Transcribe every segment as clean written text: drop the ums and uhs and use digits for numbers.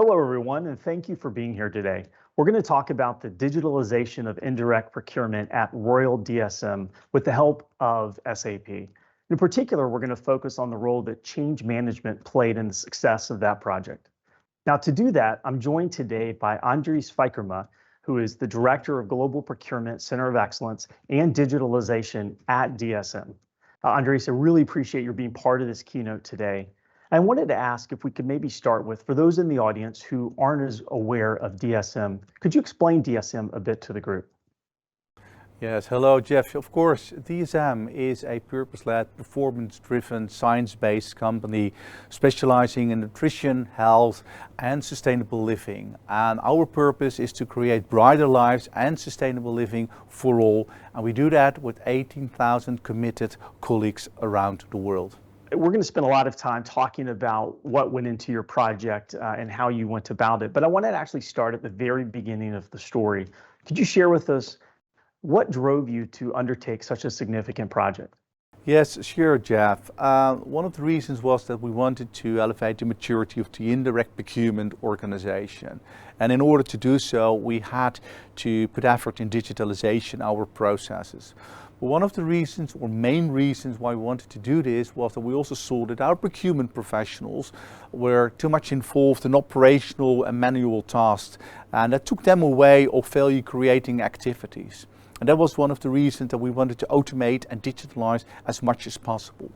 Hello, everyone, and thank you for being here today. We're going to talk about the digitalization of indirect procurement at Royal DSM with the help of SAP. In particular, we're going to focus on the role that change management played in the success of that project. Now, to do that, I'm joined today by Andries Feikema, who is the Director of Global Procurement Center of Excellence and Digitalization at DSM. Andries, I really appreciate your being part of this keynote today. I wanted to ask if we could maybe start with, for those in the audience who aren't as aware of DSM, could you explain DSM a bit to the group? Yes, hello Jeff. Of course, DSM is a purpose-led, performance-driven, science-based company specializing in nutrition, health and sustainable living. And our purpose is to create brighter lives and sustainable living for all. And we do that with 18,000 committed colleagues around the world. We're going to spend a lot of time talking about what went into your project and how you went about it. But I wanted to actually start at the very beginning of the story. Could you share with us what drove you to undertake such a significant project? Yes, sure, Jeff. One of the reasons was that we wanted to elevate the maturity of the indirect procurement organization. And in order to do so, we had to put effort in digitalization our processes. But one of the reasons, or main reasons why we wanted to do this, was that we also saw that our procurement professionals were too much involved in operational and manual tasks, and that took them away of value creating activities. And that was one of the reasons that we wanted to automate and digitalize as much as possible.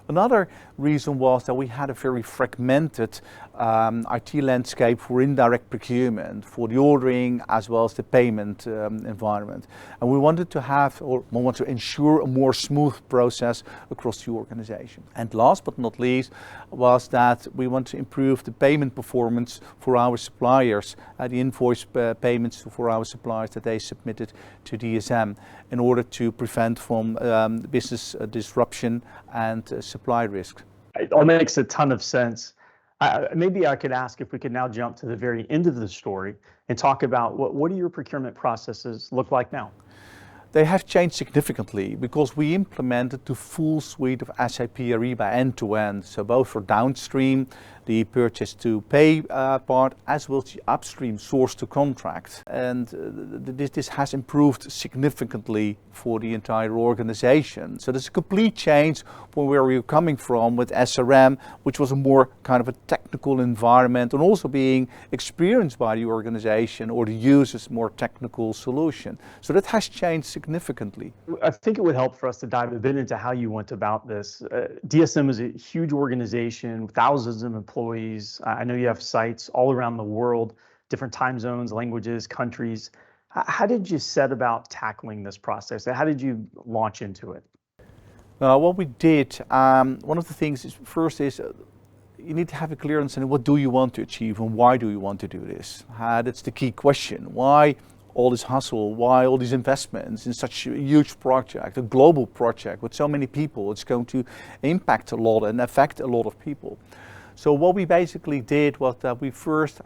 Another reason was that we had a very fragmented IT landscape for indirect procurement, for the ordering as well as the payment environment. And we wanted to have, or we want to ensure a more smooth process across the organization. And last but not least was that we want to improve the payment performance for our suppliers, the invoice payments for our suppliers that they submitted to DSM in order to prevent from business disruption and supply risk. It all makes a ton of sense. Maybe I could ask if we could now jump to the very end of the story and talk about what do your procurement processes look like now? They have changed significantly because we implemented the full suite of SAP Ariba end-to-end. So both for downstream, the purchase to pay part, as well as the upstream source to contract. And this has improved significantly for the entire organization. So there's a complete change from where we were coming from with SRM, which was a more kind of a technical environment and also being experienced by the organization or the users more technical solution. So that has changed significantly. I think it would help for us to dive a bit into how you went about this. DSM is a huge organization, thousands of employees. I know you have sites all around the world, different time zones, languages, countries. How did you set about tackling this process? How did you launch into it? What we did, one of the things is first is you need to have a clear understanding what do you want to achieve and why do you want to do this? That's the key question. Why all this hustle? Why all these investments in such a huge project, a global project with so many people? It's going to impact a lot and affect a lot of people. So what we basically did was that we first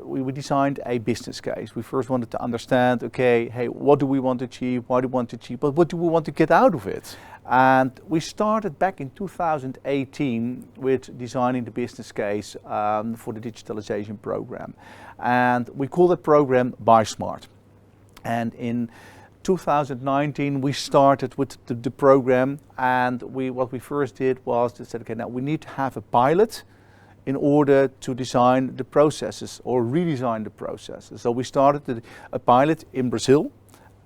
we designed a business case. We first wanted to understand, okay, hey, what do we want to achieve? Why do we want to achieve? But what do we want to get out of it? And we started back in 2018 with designing the business case for the digitalization program. And we call that program Buy Smart. And in 2019 we started with the program, and what we first did was to say, okay, now we need to have a pilot in order to design the processes or redesign the processes. So we started a pilot in Brazil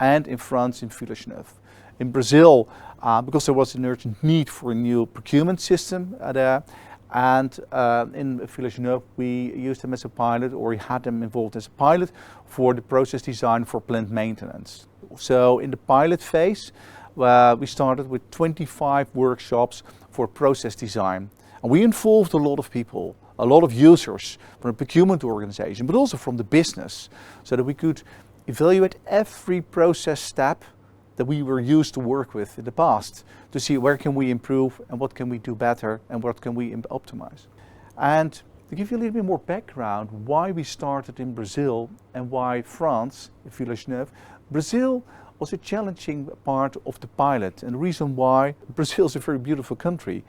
and in France in Village-Neuf. In Brazil, because there was an urgent need for a new procurement system there, and in Village-Neuf we used them as a pilot, or we had them involved as a pilot for the process design for plant maintenance. So in the pilot phase, we started with 25 workshops for process design. And we involved a lot of people, a lot of users from the procurement organization, but also from the business, so that we could evaluate every process step that we were used to work with in the past to see where can we improve and what can we do better and what can we optimize. And to give you a little bit more background why we started in Brazil and why France, Village-Neuf, Brazil was a challenging part of the pilot. And the reason why, Brazil is a very beautiful country,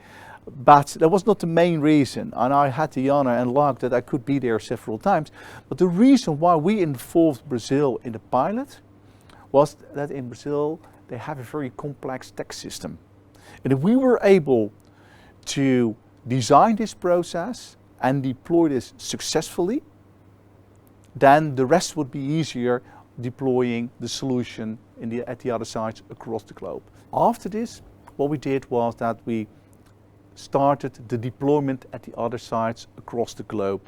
but that was not the main reason. And I had the honor and luck that I could be there several times. But the reason why we involved Brazil in the pilot was that in Brazil they have a very complex tax system. And if we were able to design this process and deploy this successfully, then the rest would be easier deploying the solution at the other sites across the globe. After this, what we did was that we started the deployment at the other sites across the globe.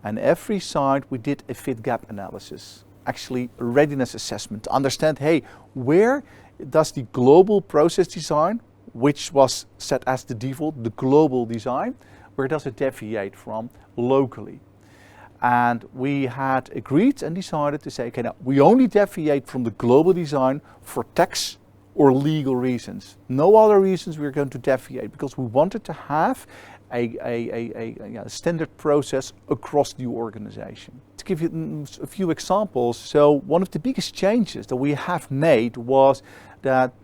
And every site we did a fit gap analysis, actually a readiness assessment to understand, hey, where does the global process design, which was set as the default, the global design, where does it deviate from locally? And we had agreed and decided to say, okay, now we only deviate from the global design for tax or legal reasons. No other reasons we're going to deviate, because we wanted to have a standard process across the organization. To give you a few examples, so one of the biggest changes that we have made was that,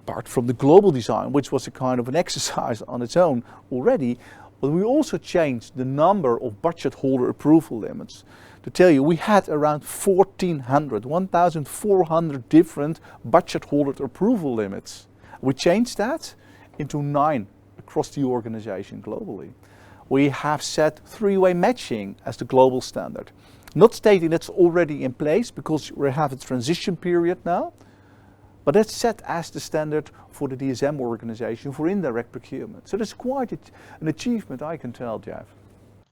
apart from the global design, which was a kind of an exercise on its own already, but we also changed the number of budget holder approval limits. To tell you, we had around 1,400 different budget holder approval limits. We changed that into 9 across the organization globally. We have set three-way matching as the global standard. Not stating that's already in place, because we have a transition period now, but that's set as the standard for the DSM organization for indirect procurement. So that's quite an achievement, I can tell, Jeff.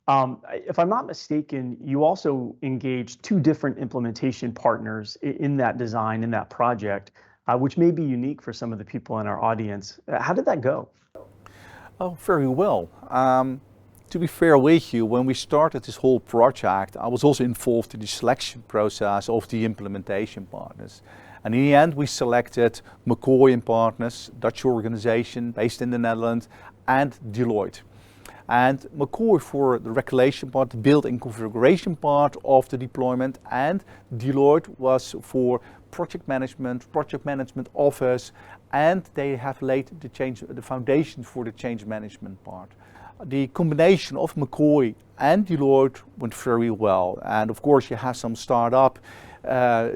If I'm not mistaken, you also engaged 2 different implementation partners in that design, in that project, which may be unique for some of the people in our audience. How did that go? Oh, very well. To be fair with you, when we started this whole project, I was also involved in the selection process of the implementation partners. And in the end, we selected CoE Partners, Dutch organization based in the Netherlands, and Deloitte. And CoE for the regulation part, the build and configuration part of the deployment, and Deloitte was for project management office, and they have laid the foundation for the change management part. The combination of CoE and Deloitte went very well. And of course, you have some startup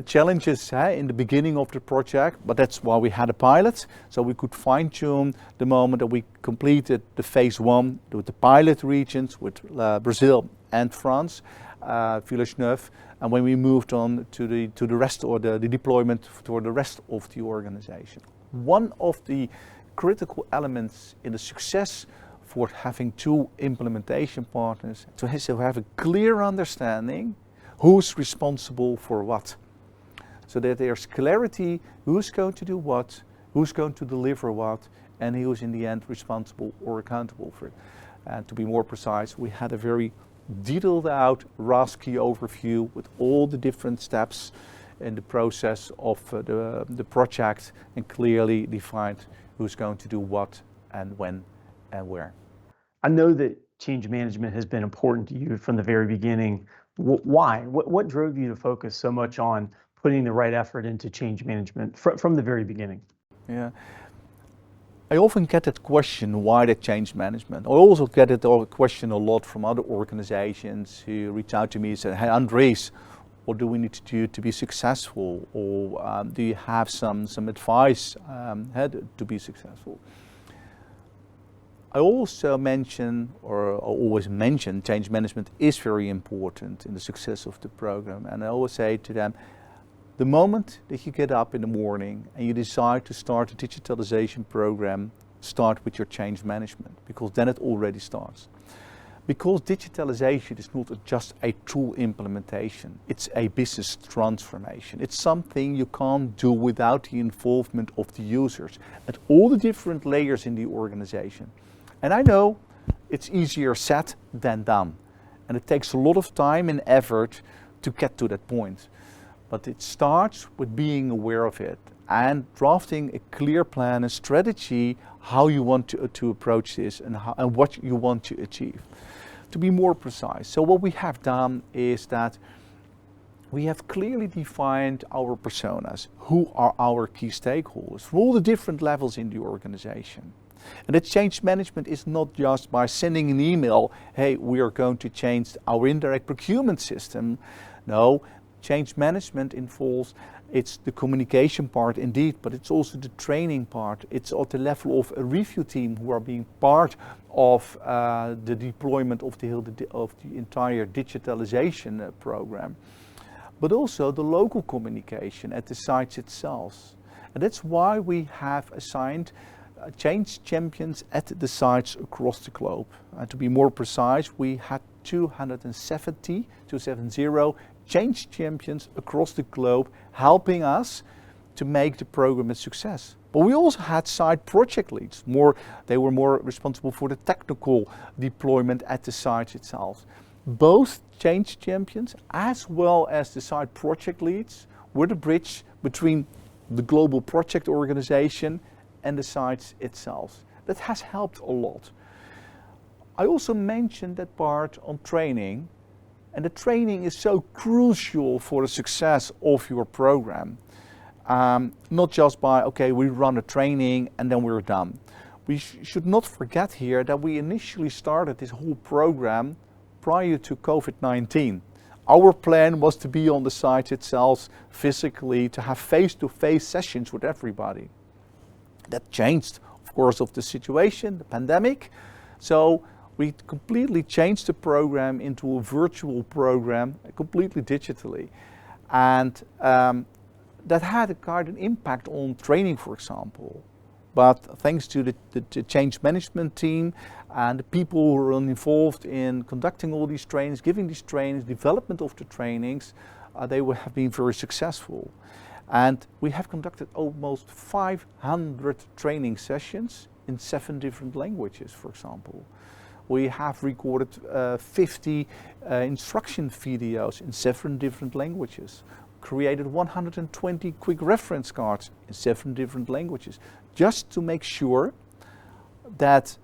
challenges in the beginning of the project, but that's why we had a pilot, so we could fine-tune the moment that we completed the phase 1 with the pilot regions with Brazil and France, Villeneuve, and when we moved on to the rest, or the deployment for the rest of the organization. One of the critical elements in the success for having 2 implementation partners to have a clear understanding who's responsible for what, so that there's clarity who's going to do what, who's going to deliver what, and who's in the end responsible or accountable for it. And to be more precise, we had a very detailed out RASCI overview with all the different steps in the process of the project, and clearly defined who's going to do what and when and where. I know that change management has been important to you from the very beginning. Why? What drove you to focus so much on putting the right effort into change management from the very beginning? Yeah, I often get that question, why the change management? I also get that question a lot from other organizations who reach out to me and say, hey Andries, what do we need to do to be successful? Or do you have some advice to be successful? I also mention, or always mention, change management is very important in the success of the program. And I always say to them, the moment that you get up in the morning and you decide to start a digitalization program, start with your change management, because then it already starts. Because digitalization is not just a tool implementation, it's a business transformation. It's something you can't do without the involvement of the users at all the different layers in the organization. And I know it's easier said than done. And it takes a lot of time and effort to get to that point. But it starts with being aware of it and drafting a clear plan, a strategy, how you want to approach this and what you want to achieve. To be more precise, so what we have done is that we have clearly defined our personas. Who are our key stakeholders for all the different levels in the organization? And that change management is not just by sending an email, hey, we are going to change our indirect procurement system. No, change management involves, it's the communication part indeed, but it's also the training part. It's at the level of a review team who are being part of the deployment of the entire digitalization program. But also the local communication at the sites itself. And that's why we have assigned change champions at the sites across the globe. To be more precise, we had 270 change champions across the globe helping us to make the program a success. But we also had site project leads. They were more responsible for the technical deployment at the site itself. Both change champions as well as the site project leads were the bridge between the global project organization and the sites itself. That has helped a lot. I also mentioned that part on training, and the training is so crucial for the success of your program. Not just by, okay, we run a training and then we're done. We should not forget here that we initially started this whole program prior to COVID-19. Our plan was to be on the site itself physically, to have face-to-face sessions with everybody. That changed, of course, of the situation, the pandemic. So we completely changed the program into a virtual program, completely digitally. And that had quite an impact on training, for example. But thanks to the change management team and the people who are involved in conducting all these trainings, giving these trainings, development of the trainings, they have been very successful. And we have conducted almost 500 training sessions in 7 different languages, for example. We have recorded 50 instruction videos in 7 different languages. Created 120 quick reference cards in 7 different languages, just to make sure that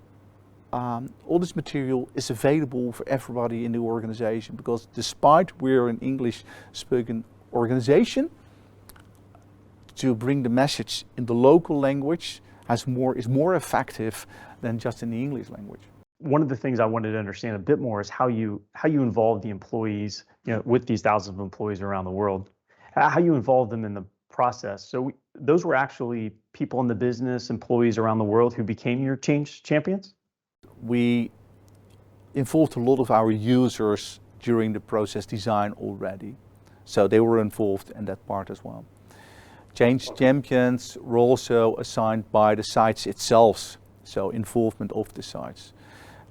all this material is available for everybody in the organization, because despite we're an English-spoken organization, to bring the message in the local language is more effective than just in the English language. One of the things I wanted to understand a bit more is how you involve the employees, with these thousands of employees around the world, how you involve them in the process. So those were actually people in the business, employees around the world who became your change champions? We involved a lot of our users during the process design already. So they were involved in that part as well. Change champions were also assigned by the sites itself, so involvement of the sites.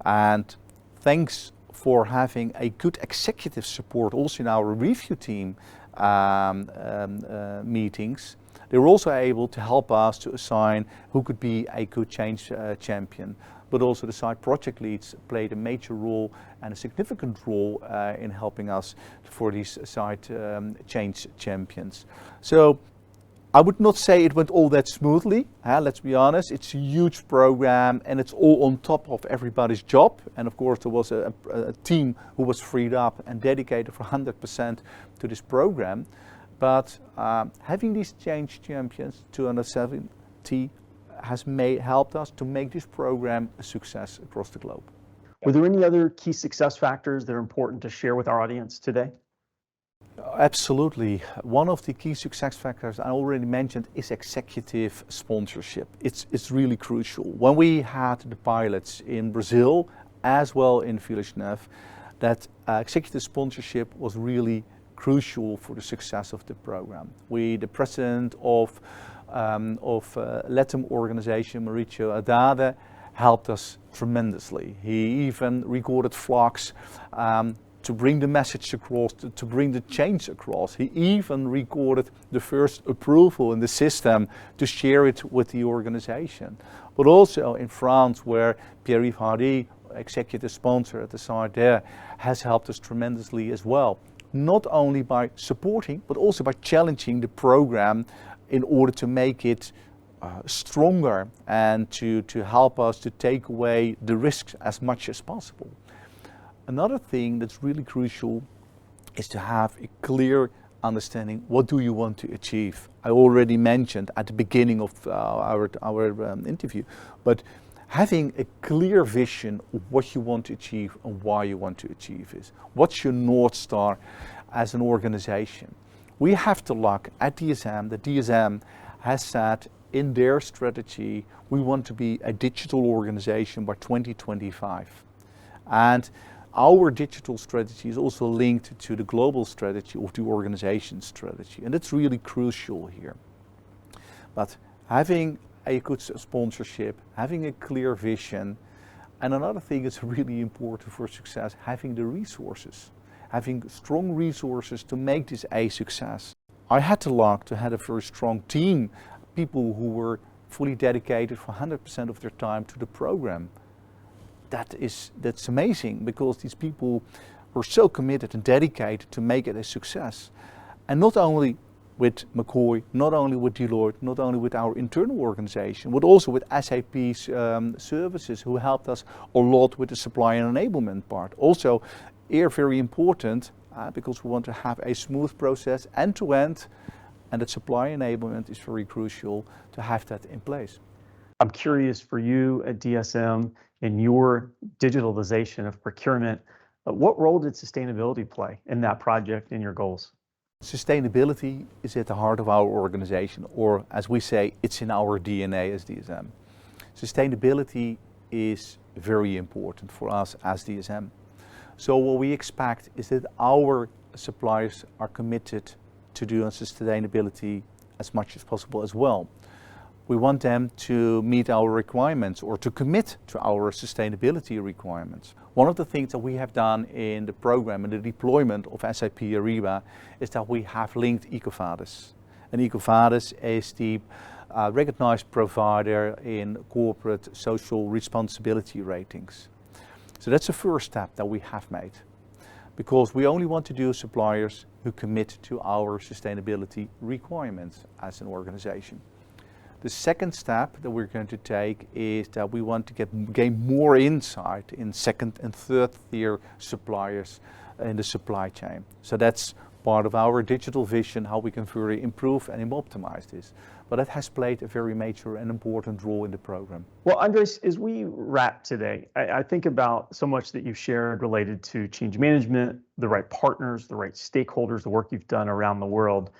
And thanks for having a good executive support also in our review team meetings, they were also able to help us to assign who could be a good change champion. But also the site project leads played a major role and a significant role in helping us for these site change champions. So I would not say it went all that smoothly, let's be honest. It's a huge program and it's all on top of everybody's job. And of course there was a team who was freed up and dedicated for 100% to this program. But having these change champions, 270, has helped us to make this program a success across the globe. Were there any other key success factors that are important to share with our audience today? Absolutely. One of the key success factors I already mentioned is executive sponsorship. It's really crucial. When we had the pilots in Brazil as well in Villeneuve, that executive sponsorship was really crucial for the success of the program. The president of LATAM organization, Mauricio Haddad, helped us tremendously. He even recorded vlogs to bring the message across, to bring the change across. He even recorded the first approval in the system to share it with the organization. But also in France, where Pierre-Yves Hardy, executive sponsor at the site there, has helped us tremendously as well. Not only by supporting, but also by challenging the program in order to make it stronger and to help us to take away the risks as much as possible. Another thing that's really crucial is to have a clear understanding what do you want to achieve. I already mentioned at the beginning of our interview, but having a clear vision of what you want to achieve and why you want to achieve it. What's your North Star as an organization? We have to look at DSM. The DSM has said in their strategy, we want to be a digital organization by 2025. And our digital strategy is also linked to the global strategy of the organization strategy. And it's really crucial here. But having a good sponsorship, having a clear vision, and another thing is really important for success, having the resources, having strong resources to make this a success. I had to look to have a very strong team, people who were fully dedicated for 100% of their time to the program. That's amazing, because these people were so committed and dedicated to make it a success. And not only with McCoy, not only with Deloitte, not only with our internal organization, but also with SAP's services, who helped us a lot with the supplier enablement part. Also, here very important, because we want to have a smooth process end-to-end, and that supply enablement is very crucial to have that in place. I'm curious, for you at DSM, in your digitalization of procurement, what role did sustainability play in that project and your goals? Sustainability is at the heart of our organization, or as we say, it's in our DNA as DSM. Sustainability is very important for us as DSM. So what we expect is that our suppliers are committed to do on sustainability as much as possible as well. We want them to meet our requirements or to commit to our sustainability requirements. One of the things that we have done in the program and the deployment of SAP Ariba is that we have linked EcoVadis. And EcoVadis is the recognized provider in corporate social responsibility ratings. So that's the first step that we have made, because we only want to do suppliers who commit to our sustainability requirements as an organization. The second step that we're going to take is that we want to gain more insight in second and third tier suppliers in the supply chain. So that's part of our digital vision, how we can further improve and optimize this. But that has played a very major and important role in the program. Well, Andries, as we wrap today, I think about so much that you've shared related to change management, the right partners, the right stakeholders, the work you've done around the world.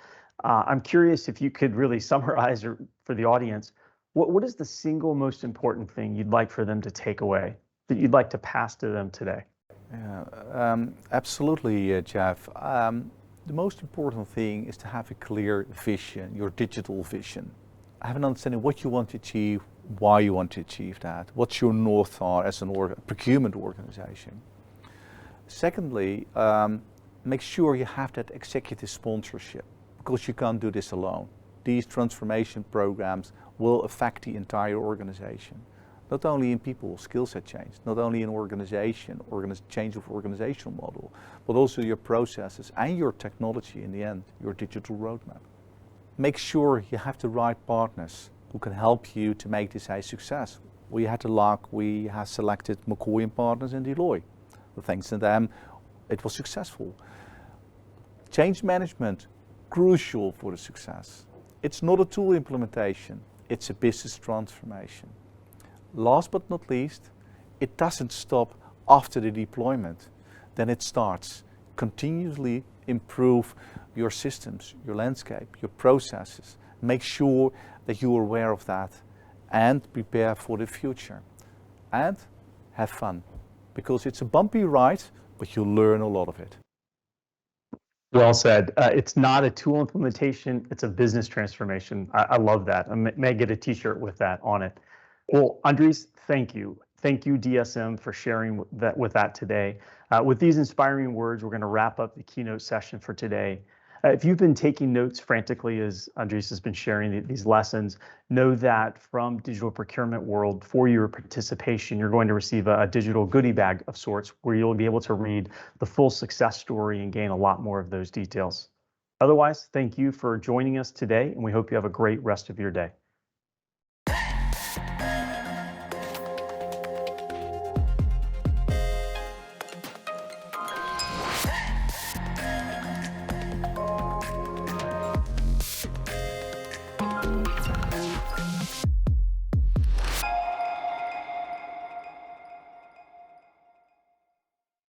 I'm curious if you could really summarize for the audience, what is the single most important thing you'd like for them to take away, that you'd like to pass to them today? Absolutely, Jeff. The most important thing is to have a clear vision, your digital vision. Have an understanding what you want to achieve, why you want to achieve that, what's your North Star as a procurement organization. Secondly, make sure you have that executive sponsorship, because you can't do this alone. These transformation programs will affect the entire organization. Not only in people, skill set change, not only in organization, change of organizational model, but also your processes and your technology in the end, your digital roadmap. Make sure you have the right partners who can help you to make this a success. We had the luck, we have selected McCoy & Partners and Deloitte. Thanks to them, it was successful. Change management, crucial for the success. It's not a tool implementation, it's a business transformation. Last but not least, it doesn't stop after the deployment. Then it starts. Continuously improve your systems, your landscape, your processes. Make sure that you are aware of that and prepare for the future. And have fun, because it's a bumpy ride, but you'll learn a lot of it. Well said. It's not a tool implementation, it's a business transformation. I love that. I may get a t-shirt with that on it. Well, Andries, thank you. Thank you, DSM, for sharing with that today. With these inspiring words, we're going to wrap up the keynote session for today. If you've been taking notes frantically as Andries has been sharing these lessons, know that from Digital Procurement World, for your participation, you're going to receive a digital goodie bag of sorts where you'll be able to read the full success story and gain a lot more of those details. Otherwise, thank you for joining us today, and we hope you have a great rest of your day.